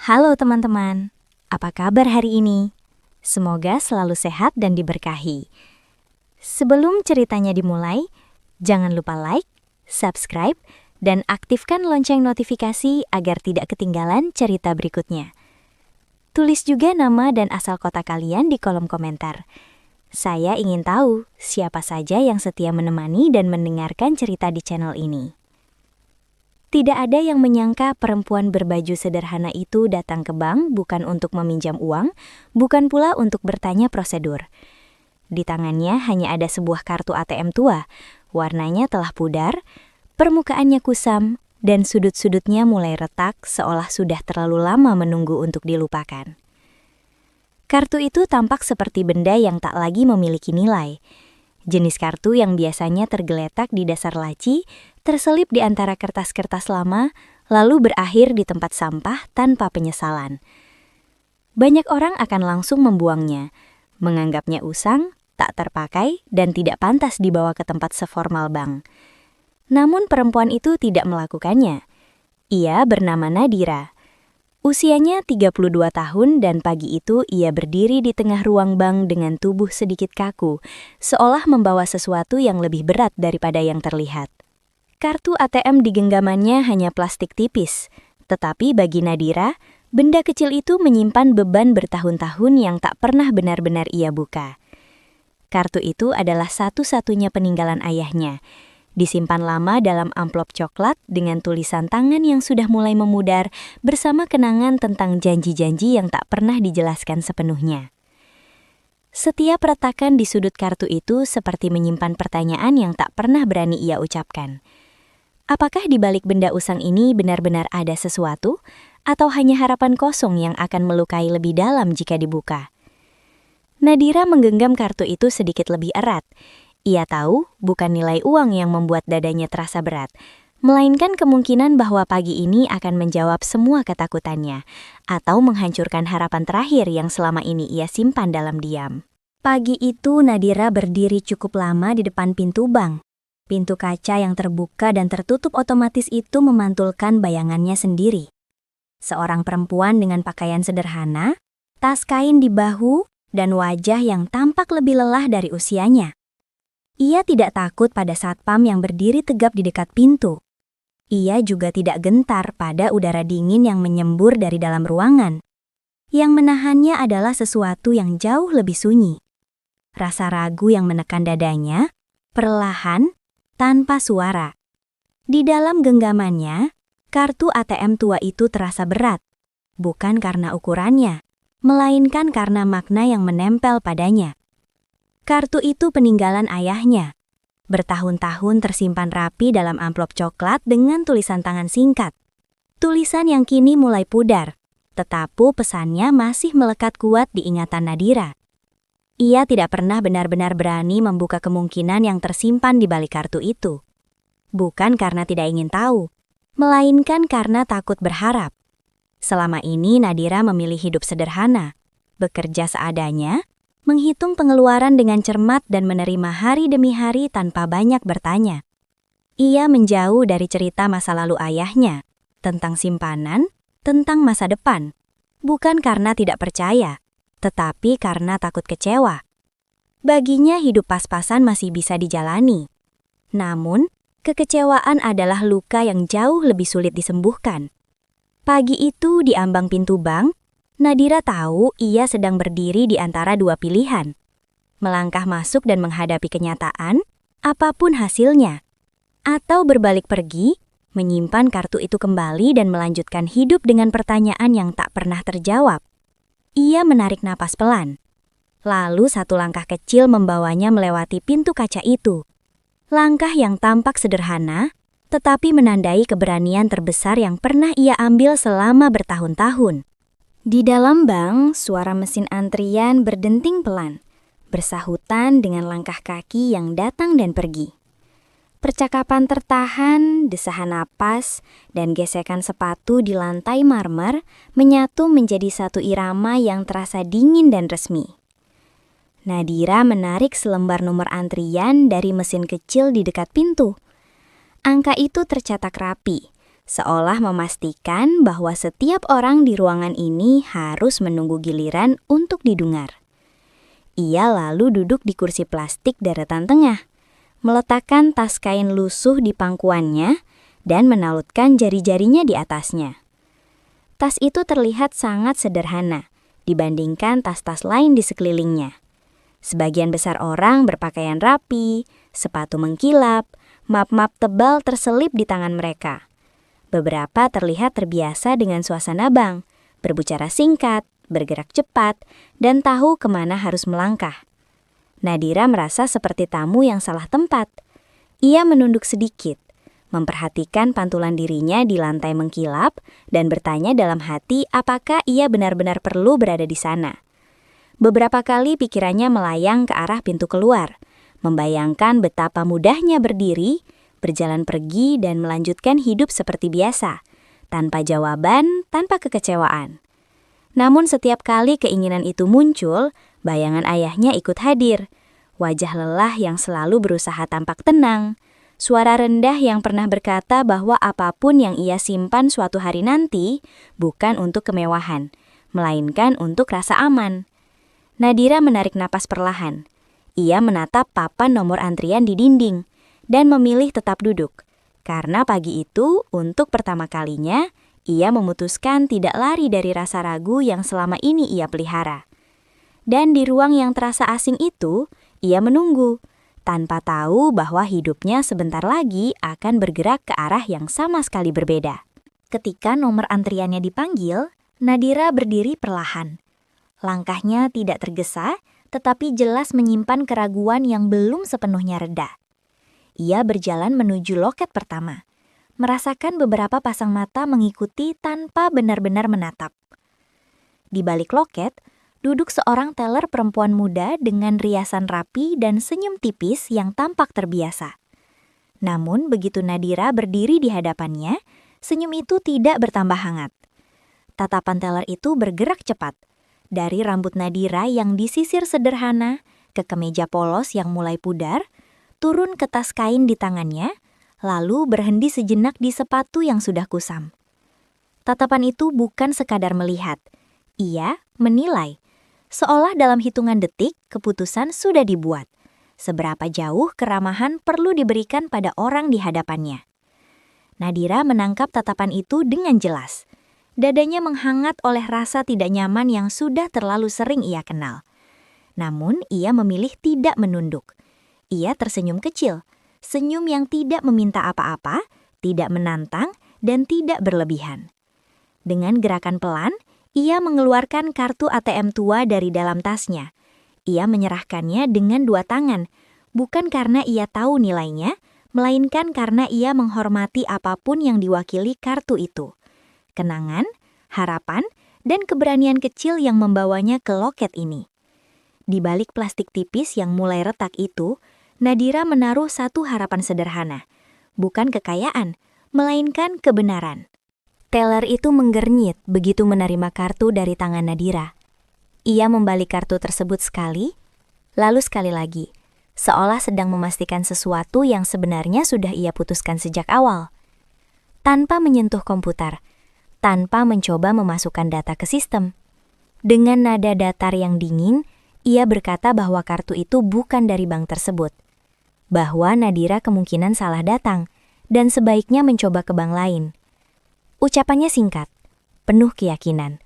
Halo teman-teman, apa kabar hari ini? Semoga selalu sehat dan diberkahi. Sebelum ceritanya dimulai, jangan lupa like, subscribe, dan aktifkan lonceng notifikasi agar tidak ketinggalan cerita berikutnya. Tulis juga nama dan asal kota kalian di kolom komentar. Saya ingin tahu siapa saja yang setia menemani dan mendengarkan cerita di channel ini. Tidak ada yang menyangka perempuan berbaju sederhana itu datang ke bank bukan untuk meminjam uang, bukan pula untuk bertanya prosedur. Di tangannya hanya ada sebuah kartu ATM tua, warnanya telah pudar, permukaannya kusam, dan sudut-sudutnya mulai retak seolah sudah terlalu lama menunggu untuk dilupakan. Kartu itu tampak seperti benda yang tak lagi memiliki nilai. Jenis kartu yang biasanya tergeletak di dasar laci, terselip di antara kertas-kertas lama, lalu berakhir di tempat sampah tanpa penyesalan. Banyak orang akan langsung membuangnya, menganggapnya usang, tak terpakai, dan tidak pantas dibawa ke tempat seformal bank. Namun perempuan itu tidak melakukannya. Ia bernama Nadira. Usianya 32 tahun dan pagi itu ia berdiri di tengah ruang bank dengan tubuh sedikit kaku, seolah membawa sesuatu yang lebih berat daripada yang terlihat. Kartu ATM di genggamannya hanya plastik tipis, tetapi bagi Nadira, benda kecil itu menyimpan beban bertahun-tahun yang tak pernah benar-benar ia buka. Kartu itu adalah satu-satunya peninggalan ayahnya. Disimpan lama dalam amplop coklat dengan tulisan tangan yang sudah mulai memudar bersama kenangan tentang janji-janji yang tak pernah dijelaskan sepenuhnya. Setiap retakan di sudut kartu itu seperti menyimpan pertanyaan yang tak pernah berani ia ucapkan. Apakah di balik benda usang ini benar-benar ada sesuatu, atau hanya harapan kosong yang akan melukai lebih dalam jika dibuka? Nadira menggenggam kartu itu sedikit lebih erat. Ia tahu bukan nilai uang yang membuat dadanya terasa berat, melainkan kemungkinan bahwa pagi ini akan menjawab semua ketakutannya, atau menghancurkan harapan terakhir yang selama ini ia simpan dalam diam. Pagi itu Nadira berdiri cukup lama di depan pintu bank. Pintu kaca yang terbuka dan tertutup otomatis itu memantulkan bayangannya sendiri. Seorang perempuan dengan pakaian sederhana, tas kain di bahu, dan wajah yang tampak lebih lelah dari usianya. Ia tidak takut pada satpam yang berdiri tegap di dekat pintu. Ia juga tidak gentar pada udara dingin yang menyembur dari dalam ruangan. Yang menahannya adalah sesuatu yang jauh lebih sunyi. Rasa ragu yang menekan dadanya, perlahan, tanpa suara. Di dalam genggamannya, kartu ATM tua itu terasa berat. Bukan karena ukurannya, melainkan karena makna yang menempel padanya. Kartu itu peninggalan ayahnya. Bertahun-tahun tersimpan rapi dalam amplop coklat dengan tulisan tangan singkat. Tulisan yang kini mulai pudar, tetapi pesannya masih melekat kuat di ingatan Nadira. Ia tidak pernah benar-benar berani membuka kemungkinan yang tersimpan di balik kartu itu. Bukan karena tidak ingin tahu, melainkan karena takut berharap. Selama ini Nadira memilih hidup sederhana, bekerja seadanya, menghitung pengeluaran dengan cermat dan menerima hari demi hari tanpa banyak bertanya. Ia menjauh dari cerita masa lalu ayahnya, tentang simpanan, tentang masa depan. Bukan karena tidak percaya, tetapi karena takut kecewa. Baginya hidup pas-pasan masih bisa dijalani. Namun, kekecewaan adalah luka yang jauh lebih sulit disembuhkan. Pagi itu di ambang pintu bank, Nadira tahu ia sedang berdiri di antara dua pilihan. Melangkah masuk dan menghadapi kenyataan, apapun hasilnya. Atau berbalik pergi, menyimpan kartu itu kembali dan melanjutkan hidup dengan pertanyaan yang tak pernah terjawab. Ia menarik napas pelan. Lalu satu langkah kecil membawanya melewati pintu kaca itu. Langkah yang tampak sederhana, tetapi menandai keberanian terbesar yang pernah ia ambil selama bertahun-tahun. Di dalam bank, suara mesin antrian berdenting pelan, bersahutan dengan langkah kaki yang datang dan pergi. Percakapan tertahan, desahan napas, dan gesekan sepatu di lantai marmer menyatu menjadi satu irama yang terasa dingin dan resmi. Nadira menarik selembar nomor antrian dari mesin kecil di dekat pintu. Angka itu tercetak rapi, seolah memastikan bahwa setiap orang di ruangan ini harus menunggu giliran untuk didengar. Ia lalu duduk di kursi plastik daratan tengah, meletakkan tas kain lusuh di pangkuannya, dan menautkan jari-jarinya di atasnya. Tas itu terlihat sangat sederhana dibandingkan tas-tas lain di sekelilingnya. Sebagian besar orang berpakaian rapi, sepatu mengkilap, map-map tebal terselip di tangan mereka. Beberapa terlihat terbiasa dengan suasana bank, berbicara singkat, bergerak cepat, dan tahu kemana harus melangkah. Nadira merasa seperti tamu yang salah tempat. Ia menunduk sedikit, memperhatikan pantulan dirinya di lantai mengkilap, dan bertanya dalam hati apakah ia benar-benar perlu berada di sana. Beberapa kali pikirannya melayang ke arah pintu keluar, membayangkan betapa mudahnya berdiri, berjalan pergi, dan melanjutkan hidup seperti biasa, tanpa jawaban, tanpa kekecewaan. Namun setiap kali keinginan itu muncul, bayangan ayahnya ikut hadir. Wajah lelah yang selalu berusaha tampak tenang, suara rendah yang pernah berkata bahwa apapun yang ia simpan suatu hari nanti bukan untuk kemewahan, melainkan untuk rasa aman. Nadira menarik napas perlahan. Ia menatap papan nomor antrian di dinding dan memilih tetap duduk. Karena pagi itu, untuk pertama kalinya, ia memutuskan tidak lari dari rasa ragu yang selama ini ia pelihara. Dan di ruang yang terasa asing itu, ia menunggu, tanpa tahu bahwa hidupnya sebentar lagi akan bergerak ke arah yang sama sekali berbeda. Ketika nomor antriannya dipanggil, Nadira berdiri perlahan. Langkahnya tidak tergesa, tetapi jelas menyimpan keraguan yang belum sepenuhnya reda. Ia berjalan menuju loket pertama, merasakan beberapa pasang mata mengikuti tanpa benar-benar menatap. Di balik loket, duduk seorang teller perempuan muda dengan riasan rapi dan senyum tipis yang tampak terbiasa. Namun begitu Nadira berdiri di hadapannya, senyum itu tidak bertambah hangat. Tatapan teller itu bergerak cepat, dari rambut Nadira yang disisir sederhana ke kemeja polos yang mulai pudar, turun ke tas kain di tangannya, lalu berhenti sejenak di sepatu yang sudah kusam. Tatapan itu bukan sekadar melihat, ia menilai. Seolah dalam hitungan detik, keputusan sudah dibuat. Seberapa jauh keramahan perlu diberikan pada orang di hadapannya. Nadira menangkap tatapan itu dengan jelas. Dadanya menghangat oleh rasa tidak nyaman yang sudah terlalu sering ia kenal. Namun, ia memilih tidak menunduk. Ia tersenyum kecil, senyum yang tidak meminta apa-apa, tidak menantang, dan tidak berlebihan. Dengan gerakan pelan, ia mengeluarkan kartu ATM tua dari dalam tasnya. Ia menyerahkannya dengan dua tangan, bukan karena ia tahu nilainya, melainkan karena ia menghormati apapun yang diwakili kartu itu. Kenangan, harapan, dan keberanian kecil yang membawanya ke loket ini. Di balik plastik tipis yang mulai retak itu, Nadira menaruh satu harapan sederhana, bukan kekayaan, melainkan kebenaran. Teller itu menggernyit begitu menerima kartu dari tangan Nadira. Ia membalik kartu tersebut sekali, lalu sekali lagi, seolah sedang memastikan sesuatu yang sebenarnya sudah ia putuskan sejak awal. Tanpa menyentuh komputer, tanpa mencoba memasukkan data ke sistem. Dengan nada datar yang dingin, ia berkata bahwa kartu itu bukan dari bank tersebut. Bahwa Nadira kemungkinan salah datang, dan sebaiknya mencoba ke bank lain. Ucapannya singkat, penuh keyakinan,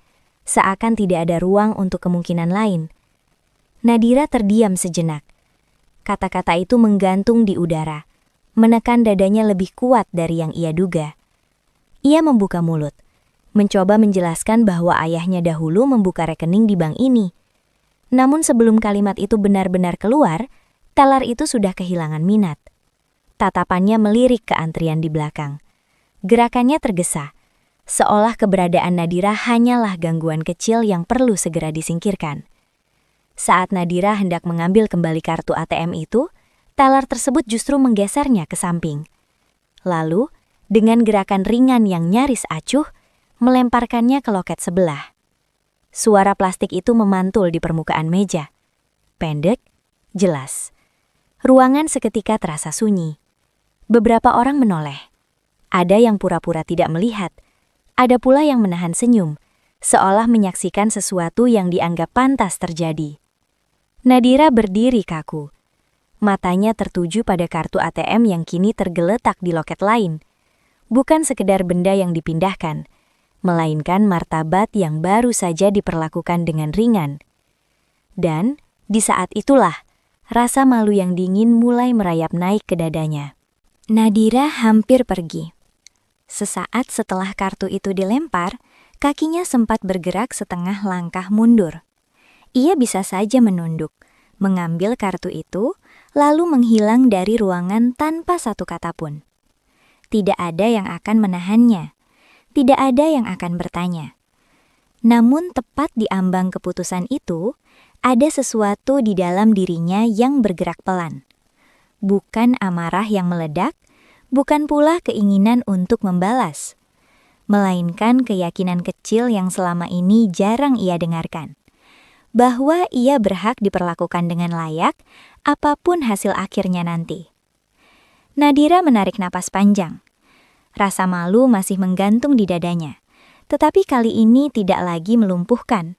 seakan tidak ada ruang untuk kemungkinan lain. Nadira terdiam sejenak. Kata-kata itu menggantung di udara, menekan dadanya lebih kuat dari yang ia duga. Ia membuka mulut, mencoba menjelaskan bahwa ayahnya dahulu membuka rekening di bank ini. Namun sebelum kalimat itu benar-benar keluar, teller itu sudah kehilangan minat. Tatapannya melirik ke antrian di belakang. Gerakannya tergesa, seolah keberadaan Nadira hanyalah gangguan kecil yang perlu segera disingkirkan. Saat Nadira hendak mengambil kembali kartu ATM itu, teller tersebut justru menggesernya ke samping. Lalu, dengan gerakan ringan yang nyaris acuh, melemparkannya ke loket sebelah. Suara plastik itu memantul di permukaan meja. Pendek, jelas. Ruangan seketika terasa sunyi. Beberapa orang menoleh. Ada yang pura-pura tidak melihat. Ada pula yang menahan senyum, seolah menyaksikan sesuatu yang dianggap pantas terjadi. Nadira berdiri kaku. Matanya tertuju pada kartu ATM yang kini tergeletak di loket lain. Bukan sekedar benda yang dipindahkan, melainkan martabat yang baru saja diperlakukan dengan ringan. Dan di saat itulah, rasa malu yang dingin mulai merayap naik ke dadanya. Nadira hampir pergi. Sesaat setelah kartu itu dilempar, kakinya sempat bergerak setengah langkah mundur. Ia bisa saja menunduk, mengambil kartu itu, lalu menghilang dari ruangan tanpa satu kata pun. Tidak ada yang akan menahannya. Tidak ada yang akan bertanya. Namun tepat di ambang keputusan itu, ada sesuatu di dalam dirinya yang bergerak pelan. Bukan amarah yang meledak, bukan pula keinginan untuk membalas, melainkan keyakinan kecil yang selama ini jarang ia dengarkan, bahwa ia berhak diperlakukan dengan layak, apapun hasil akhirnya nanti. Nadira menarik napas panjang. Rasa malu masih menggantung di dadanya, tetapi kali ini tidak lagi melumpuhkan.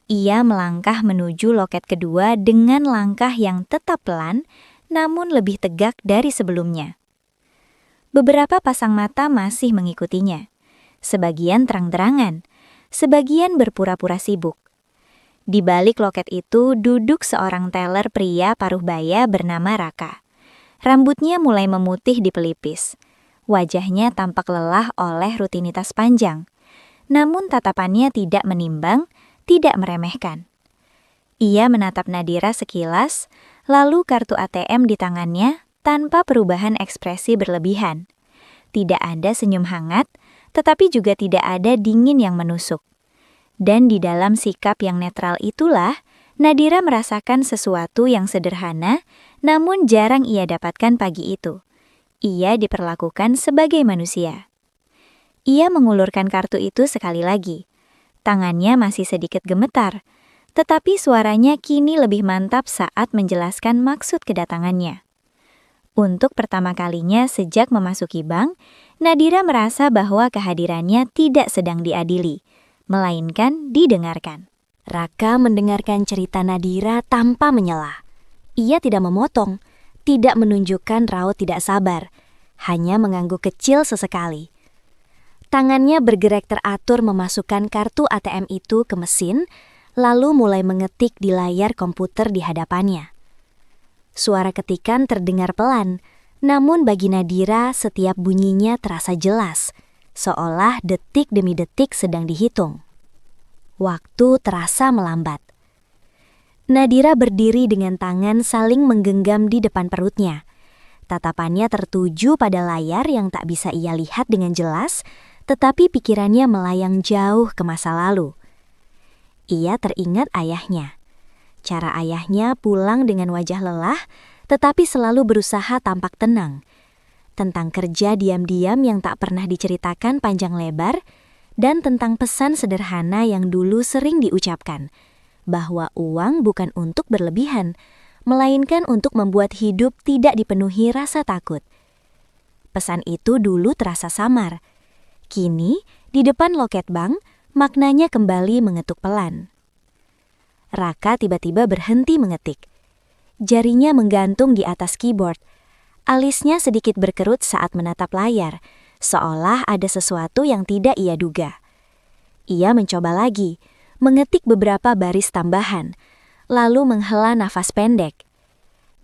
Ia melangkah menuju loket kedua dengan langkah yang tetap pelan, namun lebih tegak dari sebelumnya. Beberapa pasang mata masih mengikutinya. Sebagian terang-terangan, sebagian berpura-pura sibuk. Di balik loket itu duduk seorang teller pria paruh baya bernama Raka. Rambutnya mulai memutih di pelipis. Wajahnya tampak lelah oleh rutinitas panjang. Namun tatapannya tidak menimbang, tidak meremehkan. Ia menatap Nadira sekilas, lalu kartu ATM di tangannya tanpa perubahan ekspresi berlebihan. Tidak ada senyum hangat, tetapi juga tidak ada dingin yang menusuk. Dan di dalam sikap yang netral itulah, Nadira merasakan sesuatu yang sederhana, namun jarang ia dapatkan pagi itu. Ia diperlakukan sebagai manusia. Ia mengulurkan kartu itu sekali lagi. Tangannya masih sedikit gemetar, tetapi suaranya kini lebih mantap saat menjelaskan maksud kedatangannya. Untuk pertama kalinya sejak memasuki bank, Nadira merasa bahwa kehadirannya tidak sedang diadili, melainkan didengarkan. Raka mendengarkan cerita Nadira tanpa menyela. Ia tidak memotong, tidak menunjukkan raut tidak sabar, hanya mengangguk kecil sesekali. Tangannya bergerak teratur memasukkan kartu ATM itu ke mesin, lalu mulai mengetik di layar komputer di hadapannya. Suara ketikan terdengar pelan, namun bagi Nadira setiap bunyinya terasa jelas, seolah detik demi detik sedang dihitung. Waktu terasa melambat. Nadira berdiri dengan tangan saling menggenggam di depan perutnya. Tatapannya tertuju pada layar yang tak bisa ia lihat dengan jelas, tetapi pikirannya melayang jauh ke masa lalu. Ia teringat ayahnya. Cara ayahnya pulang dengan wajah lelah, tetapi selalu berusaha tampak tenang. Tentang kerja diam-diam yang tak pernah diceritakan panjang lebar, dan tentang pesan sederhana yang dulu sering diucapkan, bahwa uang bukan untuk berlebihan, melainkan untuk membuat hidup tidak dipenuhi rasa takut. Pesan itu dulu terasa samar. Kini, di depan loket bank, maknanya kembali mengetuk pelan. Raka tiba-tiba berhenti mengetik. Jarinya menggantung di atas keyboard. Alisnya sedikit berkerut saat menatap layar, seolah ada sesuatu yang tidak ia duga. Ia mencoba lagi, mengetik beberapa baris tambahan, lalu menghela nafas pendek.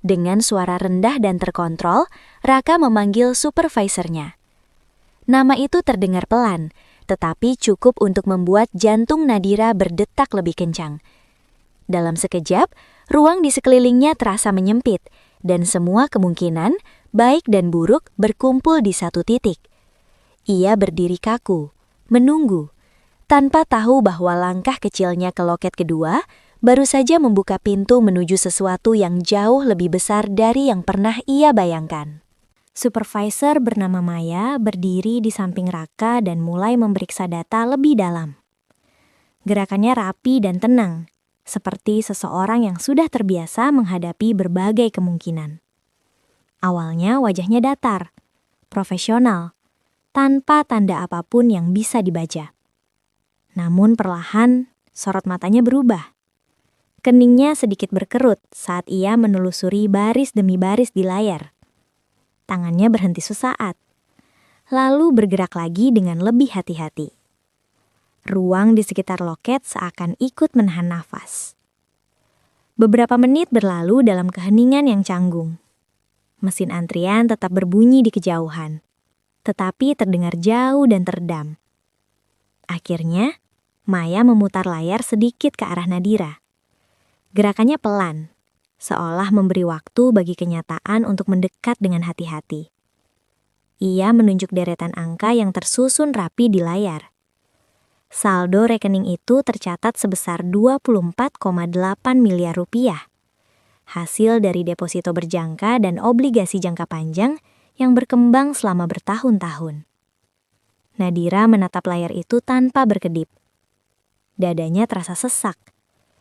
Dengan suara rendah dan terkontrol, Raka memanggil supervisornya. Nama itu terdengar pelan, tetapi cukup untuk membuat jantung Nadira berdetak lebih kencang. Dalam sekejap, ruang di sekelilingnya terasa menyempit, dan semua kemungkinan, baik dan buruk, berkumpul di satu titik. Ia berdiri kaku, menunggu, tanpa tahu bahwa langkah kecilnya ke loket kedua baru saja membuka pintu menuju sesuatu yang jauh lebih besar dari yang pernah ia bayangkan. Supervisor bernama Maya berdiri di samping Raka dan mulai memeriksa data lebih dalam. Gerakannya rapi dan tenang, seperti seseorang yang sudah terbiasa menghadapi berbagai kemungkinan. Awalnya wajahnya datar, profesional, tanpa tanda apapun yang bisa dibaca. Namun perlahan, sorot matanya berubah. Keningnya sedikit berkerut saat ia menelusuri baris demi baris di layar. Tangannya berhenti sesaat, lalu bergerak lagi dengan lebih hati-hati. Ruang di sekitar loket seakan ikut menahan nafas. Beberapa menit berlalu dalam keheningan yang canggung. Mesin antrian tetap berbunyi di kejauhan, tetapi terdengar jauh dan teredam. Akhirnya, Maya memutar layar sedikit ke arah Nadira. Gerakannya pelan, seolah memberi waktu bagi kenyataan untuk mendekat dengan hati-hati. Ia menunjuk deretan angka yang tersusun rapi di layar. Saldo rekening itu tercatat sebesar 24,8 miliar rupiah. Hasil dari deposito berjangka dan obligasi jangka panjang yang berkembang selama bertahun-tahun. Nadira menatap layar itu tanpa berkedip. Dadanya terasa sesak,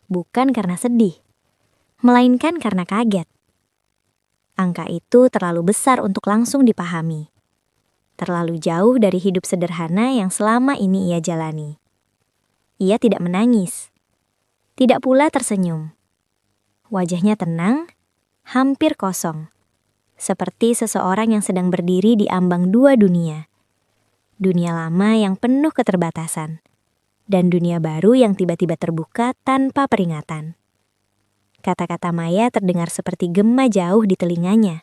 bukan karena sedih, melainkan karena kaget. Angka itu terlalu besar untuk langsung dipahami. Terlalu jauh dari hidup sederhana yang selama ini ia jalani. Ia tidak menangis, tidak pula tersenyum. Wajahnya tenang, hampir kosong, seperti seseorang yang sedang berdiri di ambang dua dunia. Dunia lama yang penuh keterbatasan, dan dunia baru yang tiba-tiba terbuka tanpa peringatan. Kata-kata Maya terdengar seperti gema jauh di telinganya.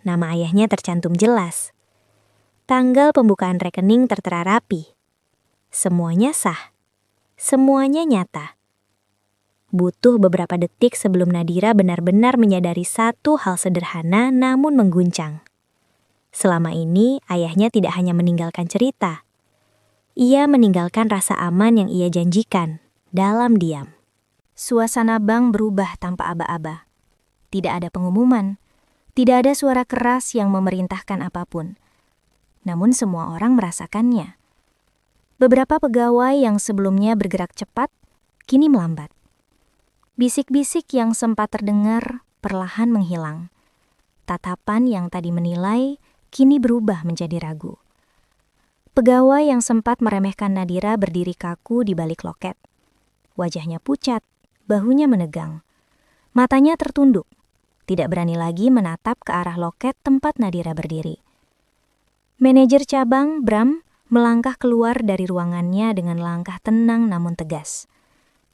Nama ayahnya tercantum jelas. Tanggal pembukaan rekening tertera rapi. Semuanya sah. Semuanya nyata. Butuh beberapa detik sebelum Nadira benar-benar menyadari satu hal sederhana namun mengguncang. Selama ini, ayahnya tidak hanya meninggalkan cerita. Ia meninggalkan rasa aman yang ia janjikan, dalam diam. Suasana bank berubah tanpa aba-aba. Tidak ada pengumuman, tidak ada suara keras yang memerintahkan apapun. Namun semua orang merasakannya. Beberapa pegawai yang sebelumnya bergerak cepat, kini melambat. Bisik-bisik yang sempat terdengar perlahan menghilang. Tatapan yang tadi menilai, kini berubah menjadi ragu. Pegawai yang sempat meremehkan Nadira berdiri kaku di balik loket. Wajahnya pucat, bahunya menegang. Matanya tertunduk, tidak berani lagi menatap ke arah loket tempat Nadira berdiri. Manajer cabang, Bram, melangkah keluar dari ruangannya dengan langkah tenang namun tegas.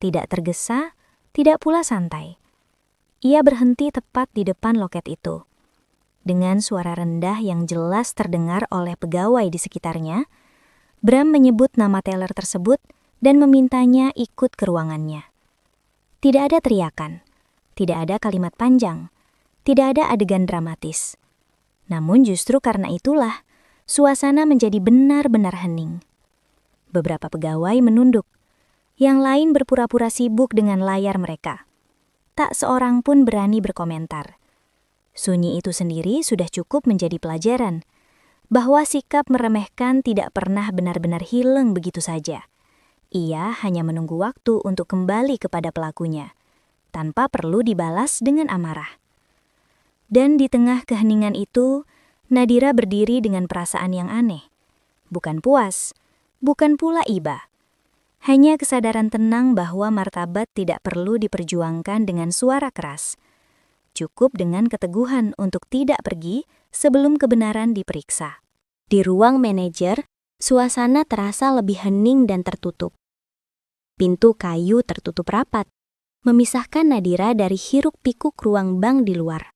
Tidak tergesa, tidak pula santai. Ia berhenti tepat di depan loket itu. Dengan suara rendah yang jelas terdengar oleh pegawai di sekitarnya, Bram menyebut nama teller tersebut dan memintanya ikut ke ruangannya. Tidak ada teriakan, tidak ada kalimat panjang, tidak ada adegan dramatis. Namun justru karena itulah, suasana menjadi benar-benar hening. Beberapa pegawai menunduk, yang lain berpura-pura sibuk dengan layar mereka. Tak seorang pun berani berkomentar. Sunyi itu sendiri sudah cukup menjadi pelajaran, bahwa sikap meremehkan tidak pernah benar-benar hilang begitu saja. Ia hanya menunggu waktu untuk kembali kepada pelakunya, tanpa perlu dibalas dengan amarah. Dan di tengah keheningan itu, Nadira berdiri dengan perasaan yang aneh. Bukan puas, bukan pula iba. Hanya kesadaran tenang bahwa martabat tidak perlu diperjuangkan dengan suara keras. Cukup dengan keteguhan untuk tidak pergi sebelum kebenaran diperiksa. Di ruang manajer, suasana terasa lebih hening dan tertutup. Pintu kayu tertutup rapat, memisahkan Nadira dari hiruk-pikuk ruang bank di luar.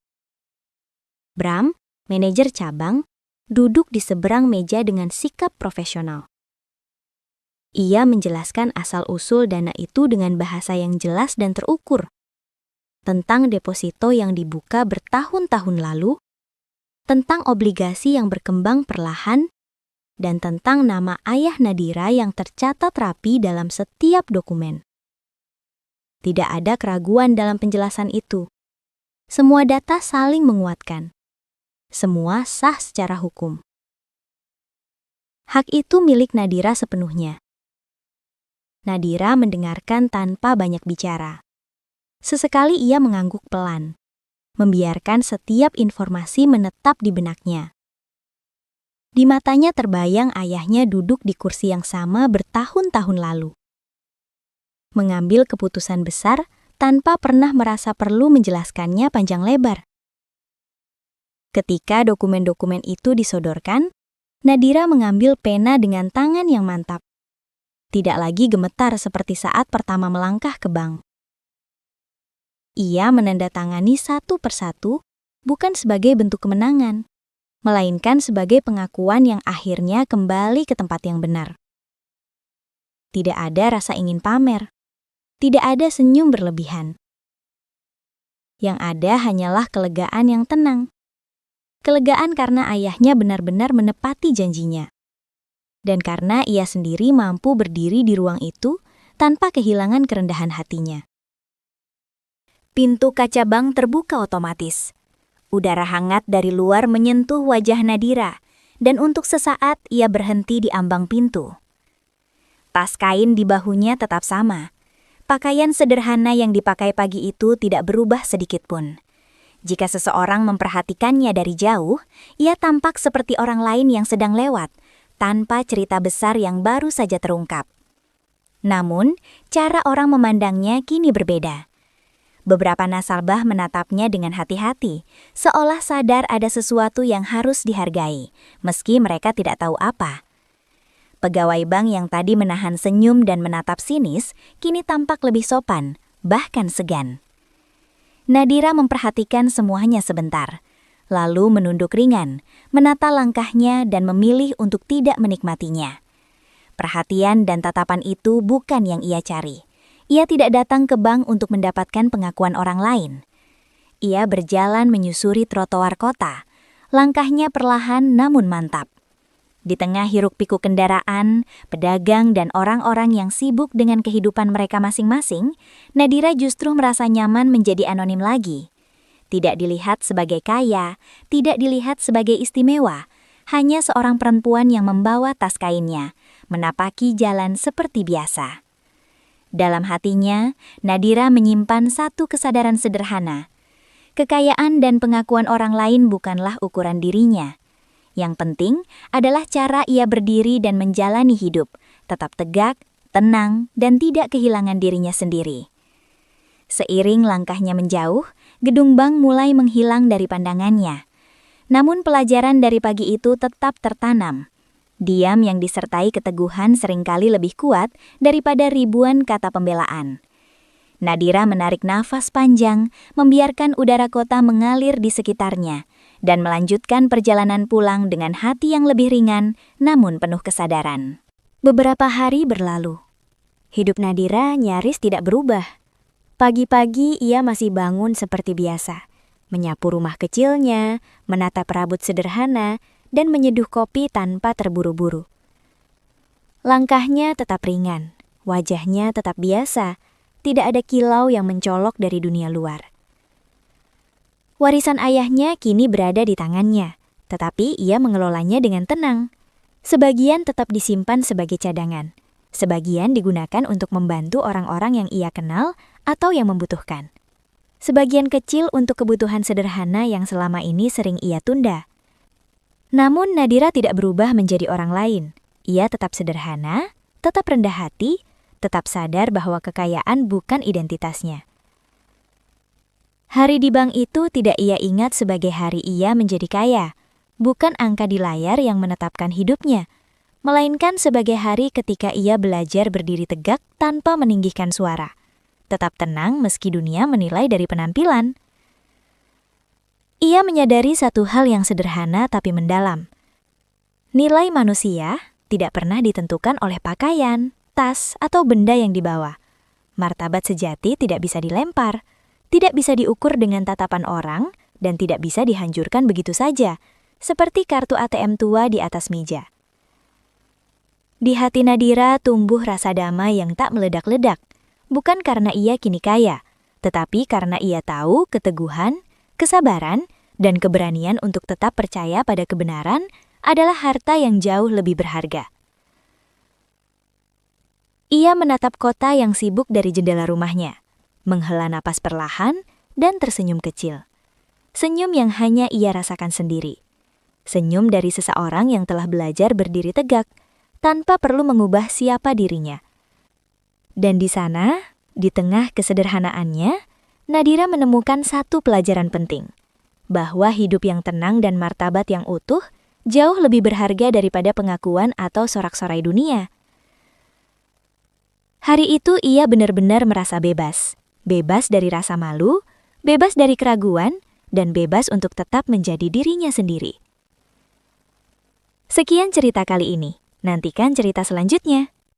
Bram, manajer cabang, duduk di seberang meja dengan sikap profesional. Ia menjelaskan asal-usul dana itu dengan bahasa yang jelas dan terukur. Tentang deposito yang dibuka bertahun-tahun lalu, tentang obligasi yang berkembang perlahan, dan tentang nama ayah Nadira yang tercatat rapi dalam setiap dokumen. Tidak ada keraguan dalam penjelasan itu. Semua data saling menguatkan. Semua sah secara hukum. Hak itu milik Nadira sepenuhnya. Nadira mendengarkan tanpa banyak bicara. Sesekali ia mengangguk pelan, membiarkan setiap informasi menetap di benaknya. Di matanya terbayang ayahnya duduk di kursi yang sama bertahun-tahun lalu. Mengambil keputusan besar tanpa pernah merasa perlu menjelaskannya panjang lebar. Ketika dokumen-dokumen itu disodorkan, Nadira mengambil pena dengan tangan yang mantap. Tidak lagi gemetar seperti saat pertama melangkah ke bank. Ia menandatangani satu persatu, bukan sebagai bentuk kemenangan, melainkan sebagai pengakuan yang akhirnya kembali ke tempat yang benar. Tidak ada rasa ingin pamer, tidak ada senyum berlebihan. Yang ada hanyalah kelegaan yang tenang. Kelegaan karena ayahnya benar-benar menepati janjinya. Dan karena ia sendiri mampu berdiri di ruang itu tanpa kehilangan kerendahan hatinya. Pintu kaca bank terbuka otomatis. Udara hangat dari luar menyentuh wajah Nadira, dan untuk sesaat ia berhenti di ambang pintu. Tas kain di bahunya tetap sama. Pakaian sederhana yang dipakai pagi itu tidak berubah sedikitpun. Jika seseorang memperhatikannya dari jauh, ia tampak seperti orang lain yang sedang lewat, tanpa cerita besar yang baru saja terungkap. Namun, cara orang memandangnya kini berbeda. Beberapa nasabah menatapnya dengan hati-hati, seolah sadar ada sesuatu yang harus dihargai, meski mereka tidak tahu apa. Pegawai bank yang tadi menahan senyum dan menatap sinis, kini tampak lebih sopan, bahkan segan. Nadira memperhatikan semuanya sebentar, lalu menunduk ringan, menata langkahnya dan memilih untuk tidak menikmatinya. Perhatian dan tatapan itu bukan yang ia cari. Ia tidak datang ke bank untuk mendapatkan pengakuan orang lain. Ia berjalan menyusuri trotoar kota. Langkahnya perlahan namun mantap. Di tengah hiruk-pikuk kendaraan, pedagang, dan orang-orang yang sibuk dengan kehidupan mereka masing-masing, Nadira justru merasa nyaman menjadi anonim lagi. Tidak dilihat sebagai kaya, tidak dilihat sebagai istimewa, hanya seorang perempuan yang membawa tas kainnya, menapaki jalan seperti biasa. Dalam hatinya, Nadira menyimpan satu kesadaran sederhana. Kekayaan dan pengakuan orang lain bukanlah ukuran dirinya. Yang penting adalah cara ia berdiri dan menjalani hidup, tetap tegak, tenang, dan tidak kehilangan dirinya sendiri. Seiring langkahnya menjauh, gedung bank mulai menghilang dari pandangannya. Namun pelajaran dari pagi itu tetap tertanam. Diam yang disertai keteguhan seringkali lebih kuat daripada ribuan kata pembelaan. Nadira menarik nafas panjang, membiarkan udara kota mengalir di sekitarnya, dan melanjutkan perjalanan pulang dengan hati yang lebih ringan, namun penuh kesadaran. Beberapa hari berlalu. Hidup Nadira nyaris tidak berubah. Pagi-pagi ia masih bangun seperti biasa, menyapu rumah kecilnya, menata perabot sederhana, dan menyeduh kopi tanpa terburu-buru. Langkahnya tetap ringan, wajahnya tetap biasa, tidak ada kilau yang mencolok dari dunia luar. Warisan ayahnya kini berada di tangannya, tetapi ia mengelolanya dengan tenang. Sebagian tetap disimpan sebagai cadangan, sebagian digunakan untuk membantu orang-orang yang ia kenal atau yang membutuhkan. Sebagian kecil untuk kebutuhan sederhana yang selama ini sering ia tunda. Namun Nadira tidak berubah menjadi orang lain. Ia tetap sederhana, tetap rendah hati, tetap sadar bahwa kekayaan bukan identitasnya. Hari di bank itu tidak ia ingat sebagai hari ia menjadi kaya, bukan angka di layar yang menetapkan hidupnya, melainkan sebagai hari ketika ia belajar berdiri tegak tanpa meninggikan suara, tetap tenang meski dunia menilai dari penampilan. Ia menyadari satu hal yang sederhana tapi mendalam. Nilai manusia tidak pernah ditentukan oleh pakaian, tas, atau benda yang dibawa. Martabat sejati tidak bisa dilempar, tidak bisa diukur dengan tatapan orang, dan tidak bisa dihancurkan begitu saja, seperti kartu ATM tua di atas meja. Di hati Nadira tumbuh rasa damai yang tak meledak-ledak, bukan karena ia kini kaya, tetapi karena ia tahu keteguhan, kesabaran, dan keberanian untuk tetap percaya pada kebenaran adalah harta yang jauh lebih berharga. Ia menatap kota yang sibuk dari jendela rumahnya, menghela napas perlahan, dan tersenyum kecil. Senyum yang hanya ia rasakan sendiri. senyum dari seseorang yang telah belajar berdiri tegak, tanpa perlu mengubah siapa dirinya. Dan di sana, di tengah kesederhanaannya, Nadira menemukan satu pelajaran penting, bahwa hidup yang tenang dan martabat yang utuh jauh lebih berharga daripada pengakuan atau sorak-sorai dunia. Hari itu ia benar-benar merasa bebas. Bebas dari rasa malu, bebas dari keraguan, dan bebas untuk tetap menjadi dirinya sendiri. Sekian cerita kali ini. Nantikan cerita selanjutnya.